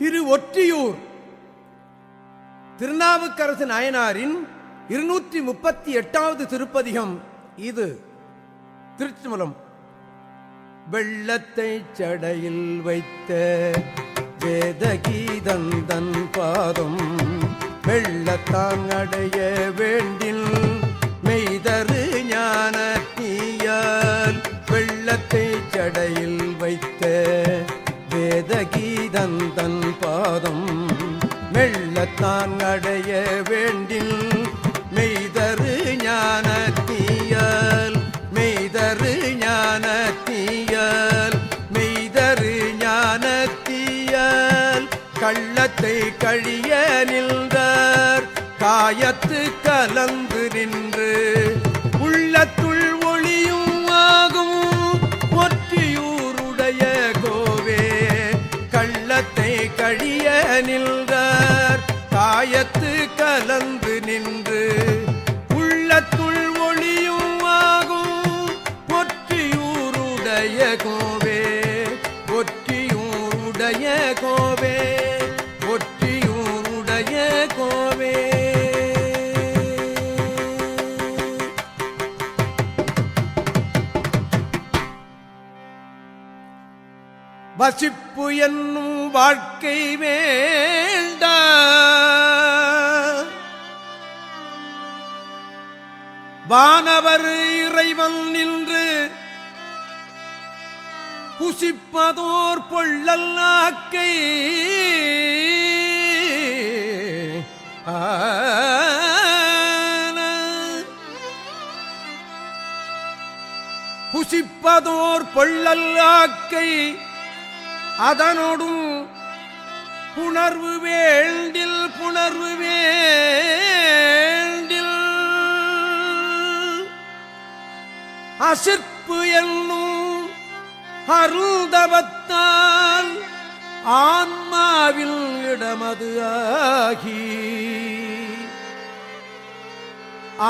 திரு ஒற்றியூர் திருநாவுக்கரசு நாயனாரின் 238வது திருப்பதிகம் இது. திருச்சிமலம். வெள்ளத்தை சடையில் வைத்த வேதகீதந்தன் பாதம் வெள்ளத்தான் அடைய வேண்டில் மெய்தரு ஞான தீயால் வெள்ளத்தை சடையில் வைத்த வேதகீதந்தன் பாதம் மெள்ளத்தான் அடைய வேண்டில் மெய்தரு ஞான தீயால் மெய்தரு ஞான தீயால் மெய்தரு ஞான தீயால் கள்ளத்தை கழிய நின்றார் காயத்து கலந்து நின்று உள்ளத்துள் ஒளியும் ஆகும் ஒற்றியூருடைய கோவே கள்ளத்தை கழிய நின்றார் காயத்து கலந்து நின்று உள்ளத்துள் ஒளியும் ஆகும் ஒற்றியூருடைய கோவே ஒற்றியூருடைய கோவே ஒற்றியூருடைய கோவே. வசிப்பு என்னும் வாழ்க்கை வேண்ட வானவர் இறைவன் நின்று புசிப்பதோர் பொள்ளல்லாக்கை புசிப்பதோர் பொள்ளல்லாக்கை அதனோடும் புணர்வு வேண்டில் புணர்வு வேண்டில் அசிற்பு என்னும் அருந்தவத்தால் ஆன்மாவில் இடமது ஆகி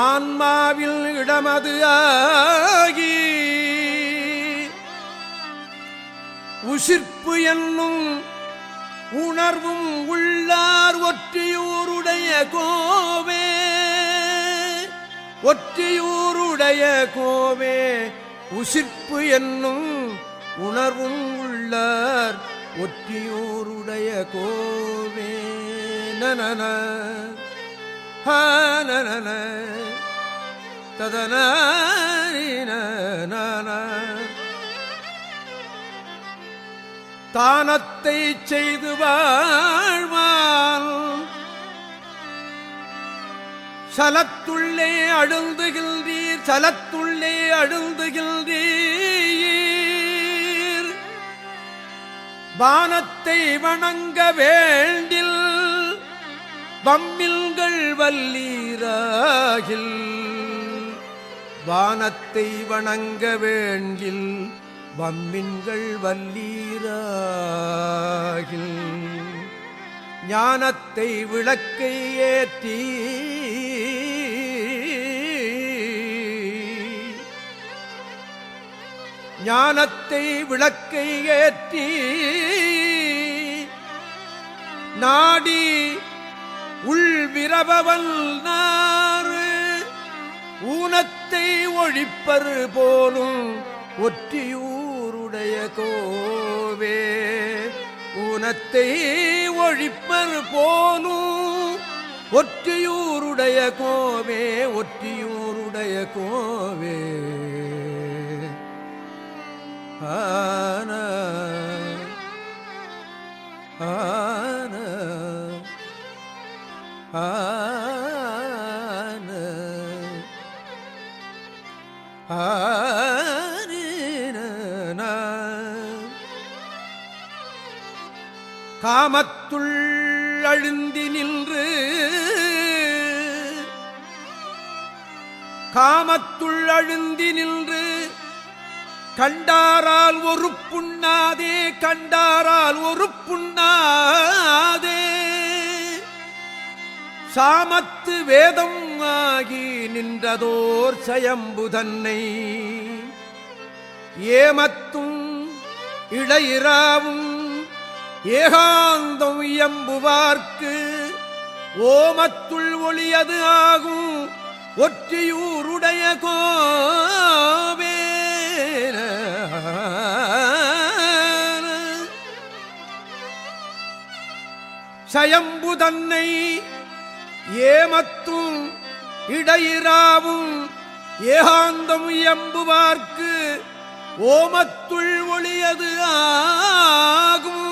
ஆன்மாவில் இடமது ஆகி உசிர்ப்பு என்னும் உணர்வும் உள்ளார் ஒற்றியூருடைய கோவே ஒற்றியூருடைய கோவே உசிர்ப்பு என்னும் உணர்வும் உள்ளார் ஒற்றியூருடைய கோவே. நனன ஹனன ததன தானத்தை செய்து வாழ்வான் சலத்துள்ளே அழுந்துகின்றீர் சலத்துள்ளே அழுந்துகின்றீர் வானத்தை வணங்க வேண்டில் வம்மில்கள் வல்லீராகில் வானத்தை வணங்க வேண்டில் வம்மின்கள் வல்லீராகில் ஞானத்தை விளக்கை ஏற்றி ஞானத்தை விளக்கை ஏற்றி நாடி உள்விரபவல் நாறு ஊனத்தை ஒழிப்பரு போலும் ஒற்றியூருடைய கோவே ஊனத்தை ஒழிப்பர் போலும் ஒற்றியூருடைய கோவே ஒற்றியூருடைய கோவே. ஆன ஆன ஆன காமத்துள் அழுந்தி நின்று காமத்துள் அழுந்தி நின்று கண்டாரால் ஒரு புண்ணாதே கண்டாரால் ஒரு புண்ணாதே சாமத்து வேதம் ஆகி நின்றதோர் சயம்புதன்னை ஏமத்தும் இளையிராவும் ஏகாந்தம் இயம்புவார்க்கு ஓமத்துள் ஒளியது ஆகும் ஒற்றியூருடைய கோவே சயம்பு தன்னை ஏமத்தும் இடையிறாவும் ஏகாந்தம் இயம்புவார்க்கு ஓமத்துள் ஒளியது ஆகும்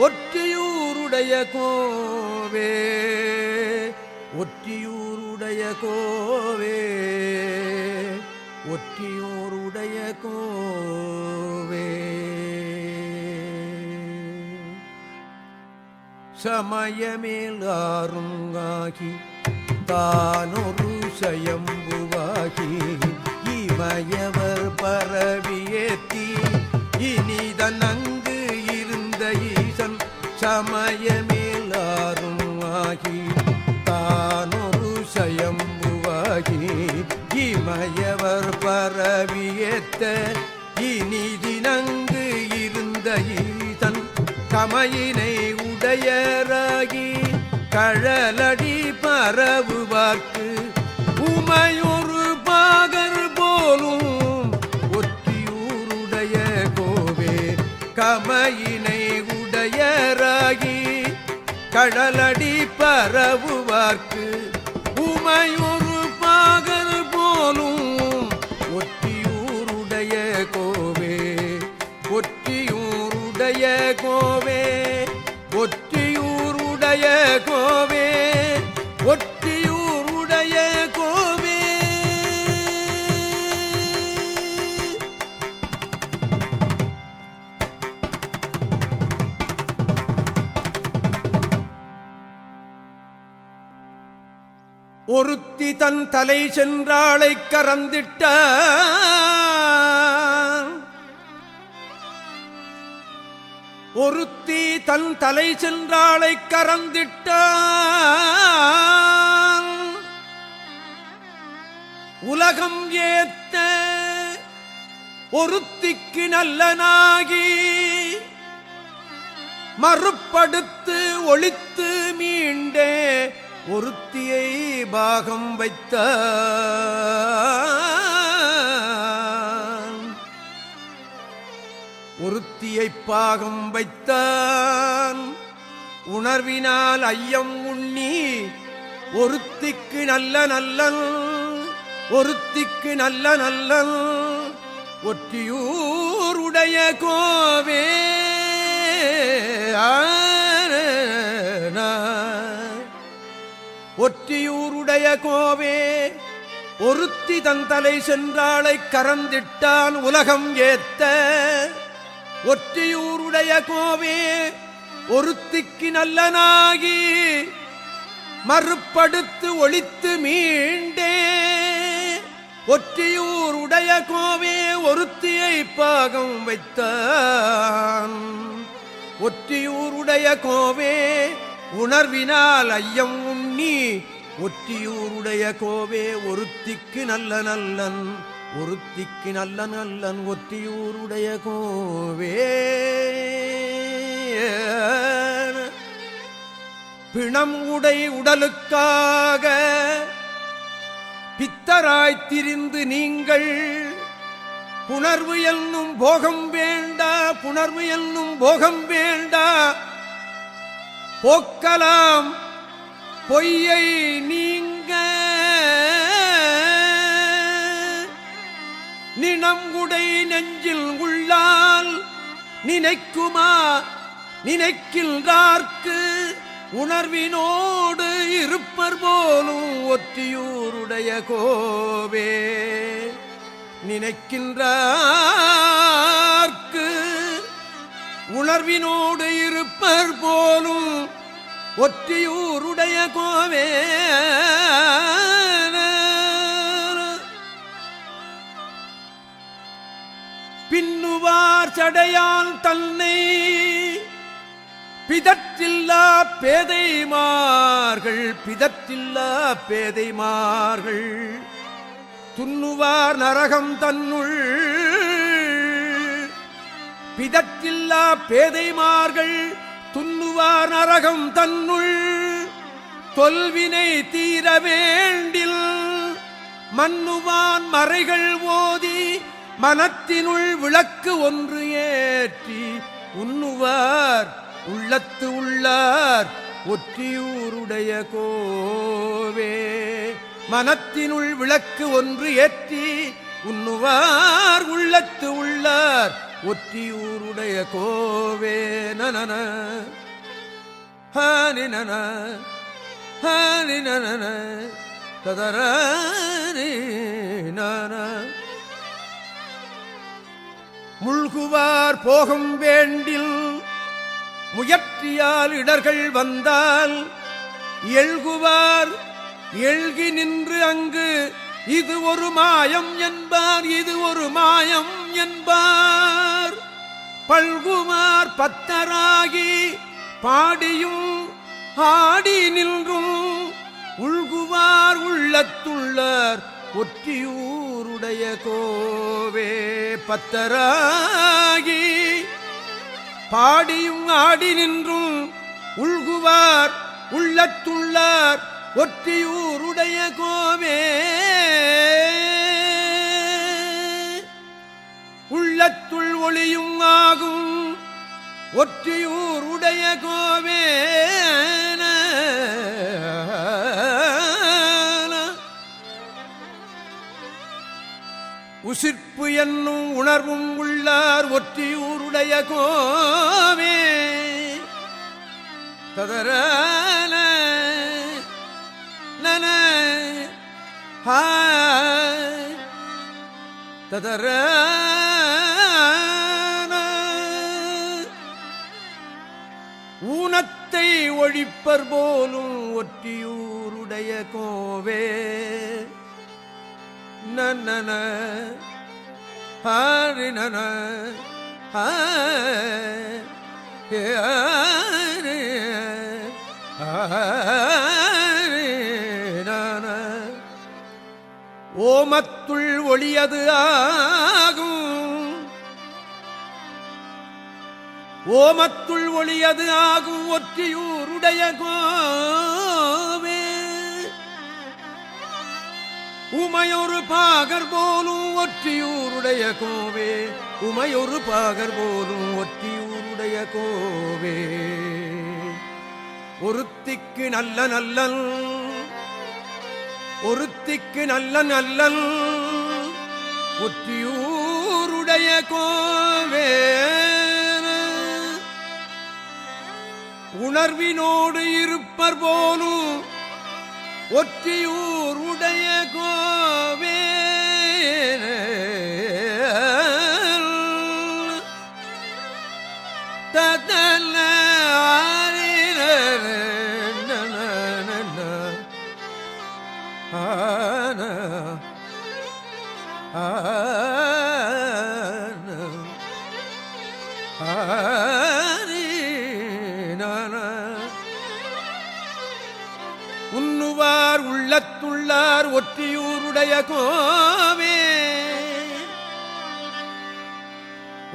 ஒற்றியூருடைய கோவே ஒற்றியூருடைய கோவே ஒற்றியூருடைய கோவே சமயமேல் ஆறுங்காகி தானொரு சயம்புவாகி இமயவர் பரவியேத்தி இனிதன் அங்கு இருந்த ஈசன் சமயமேல் ஆறுங்காகி தானொரு சயம்புவாகி இமயவர் பரவியேத்த இனிதினங்கு இருந்த ஈசன் கமையினை உடையராகி கழலடி பரவுவார்க்கு உமையொரு பாகர் போலும் ஒற்றியூருடைய கோவே கமையினை உடையராகி கடலடி பரவுவார்க்கு உமையொரு பாகர் போலும் ஒற்றியூருடைய கோவே ஒற்றியூருடைய கோவே ஒற்றியூருடைய கோவே ஒற்றியூருடைய கோவே ஒருத்தி தன் தலை சென்றாளை கறந்திட்ட ஒருத்தி தன் தலை சென்றாளை கறந்திட்டான் உலகம் ஏத்த ஒருத்திக்கு நல்லனாகி மறுப்படுத்து ஒளித்து மீண்டே ஒருத்தியை பாகம் வைத்த ஒருத்தியை பாகம் வைத்தான் உணர்வினால் ஐயம் உண்ணி ஒருத்திக்கு நல்ல நல்லன் ஒருத்திக்கு நல்ல நல்லன் ஒற்றியூருடைய கோவே ஒற்றியூருடைய கோவே ஒருத்தி தன் தலை சென்றாளை கறந்திட்டான் உலகம் ஏத்த ஒற்றியூருடைய கோவே ஒருத்திக்கு நல்லனாகி மறுப்படுத்து ஒளித்து மீண்டே ஒற்றியூருடைய கோவே ஒருத்தியை பாகம் வைத்தான் ஒற்றியூருடைய கோவே உணர்வினால் ஐயம் உண்ணி ஒற்றியூருடைய கோவே ஒருத்திக்கு நல்ல நல்லன் ஒருத்திக்கு நல்ல நல்லன் ஒற்றியூருடைய கோவே பிணம் உடை உடலுக்காக பித்தராய்த் திரிந்து நீங்கள் புணர்வு என்னும் போகம் வேண்டா புணர்வு என்னும் போகம் வேண்டா போக்கலாம் பொய்யை நீங்க நினங்குடை நெஞ்சில் உள்ளால் நினைக்குமா நினைக்கின்றார்க்கு உணர்வினோடு இருப்பர் போலும் ஒற்றியூருடைய கோவே நினைக்கின்றார்க்கு உணர்வினோடு இருப்பர் போலும் ஒற்றியூருடைய கோவே பின்னுவார் சடையான் தன்னை பிதற்றில்லா பேதைமார்கள் பிதற்றில்லா பேதைமார்கள் துன்னுவார் நரகம் தன்னுள் பிதற்றில்லா பேதைமார்கள் துண்ணுவார் நரகம் தன்னுள் தொல்வினை தீர வேண்டில் மன்னுவான் மறைகள் ஓதி மனத்தினுள் விளக்கு ஒன்று ஏற்றி உண்ணுவார் உள்ளத்து உள்ளார் ஒற்றியூருடைய கோவே. மனத்தினுள் விளக்கு ஒன்று ஏற்றி உண்ணுவார் உள்ளத்து உள்ளார் ஒற்றியூருடைய கோவே. நனன ஹானி நன ஹானி நன ததரானி நன. முழ்குவார் போகம் வேண்டில் முயற்சியால் இடர்கள் வந்தால் எழுகுவார் எழுகி நின்று அங்கு இது ஒரு மாயம் என்பார், இது ஒரு மாயம் என்பார். பல்குமார் பத்தராகி பாடியும் ஆடி நின்றும் உள்குவார் உள்ளத்துள்ளார் ஒற்றியூருடைய கோவே. பத்தராகி பாடியும் ஆடி நின்றும் உள்குவார் உள்ளத்துள்ளார் ஒற்றியூருடைய கோவே. உள்ளத்துள் ஒளியும் ஆகும் ஒற்றியூருடைய கோவே. உசிர்ப்பு என்னும் உணர்வும் உள்ளார் ஒற்றியூருடைய கோவே. ததரான நன ததரான ஊனத்தை ஒழிப்பர் போலும் ஒற்றியூருடைய கோவே. நன ஹரி நன ஓமத்துள் ஒளியது ஆகும், ஓமத்துள் ஒளியது ஆகும் ஒற்றியூருடைய கோவே. உமையொரு பாகர் போலும் ஒற்றியூருடைய கோவே. உமையொரு பாகர் போலும் ஒற்றியூருடைய கோவே. ஒருத்திக்கு நல்ல நல்லல், ஒருத்திக்கு நல்ல நல்லல் ஒற்றியூருடைய கோவே. உணர்வினோடு இருப்பர் போலும் ஒற்றியூருடைய கோவே. ததல உண்ணுவார் உள்ளத்துள்ளார் ஒற்றியூருடைய கோவே.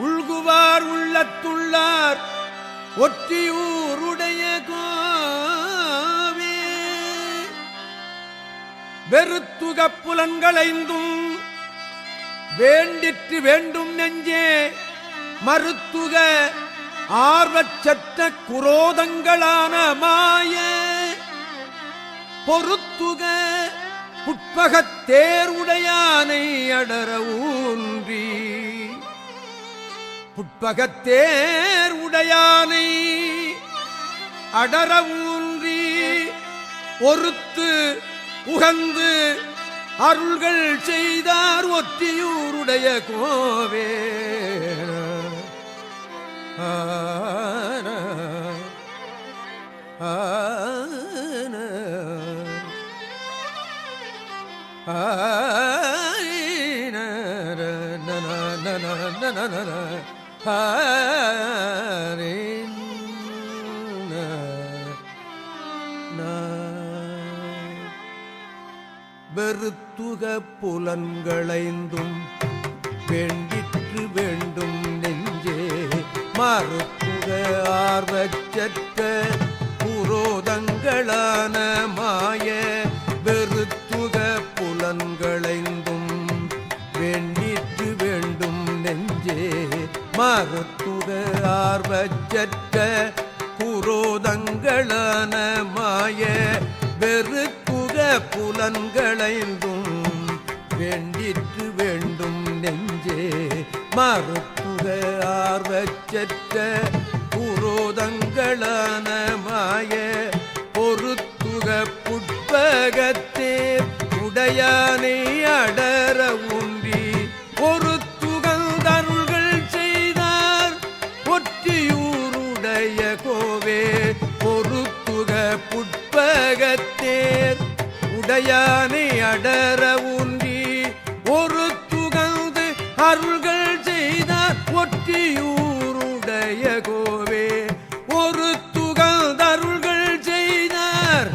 உள்குவார் உள்ளத்துள்ளார் ஒற்றியூருடைய கோவே. வெறுத்துக புலன்களைந்தும் வேண்டிற்று வேண்டும் நெஞ்சே மறுத்துக ஆர்வச்சற்ற குரோதங்களான மாய பொறுத்துக புட்பகத் தேருடையானை அடர ஊன்றி. புட்பகத் தேருடையானை அடர ஊன்றி ஒருத்து உகந்து அருள்கள் செய்தார் ஒற்றியூருடைய கோவே. வெறுத்துக புலன்களைந்தும் வேண்டிற்று வேண்டும் நெஞ்சே மறுப்புக ஆர்வச்சற்ற புரோதங்களான மாய வெறுத்துக புலன்களைந்தும் வேண்டிற்று வேண்டும் நெஞ்சே மறுத்துக ஆர்வச்சற்ற புரோதங்களான மாய வெறுக்குக புலன்களைந்தும் வேண்டிற்று வேண்டும் நெஞ்சே மறுப்புக ஆர்வச்சற்ற புரோதங்களான மாய பொறுத்துக புட்பகத்தே உடையானை அடர ஊன்றி பொறுத்துகந்தருள்கள் செய்தார் ஒற்றியூருடைய கோவே பொறுத்துக புட்பகத்தேர் உடையானை அடர ஊன்றி ஒரு துகந்து அருள்கள் செய்தார் ஒற்றியூருடைய கோவே ஒரு துகந்தருள்கள் செய்தார்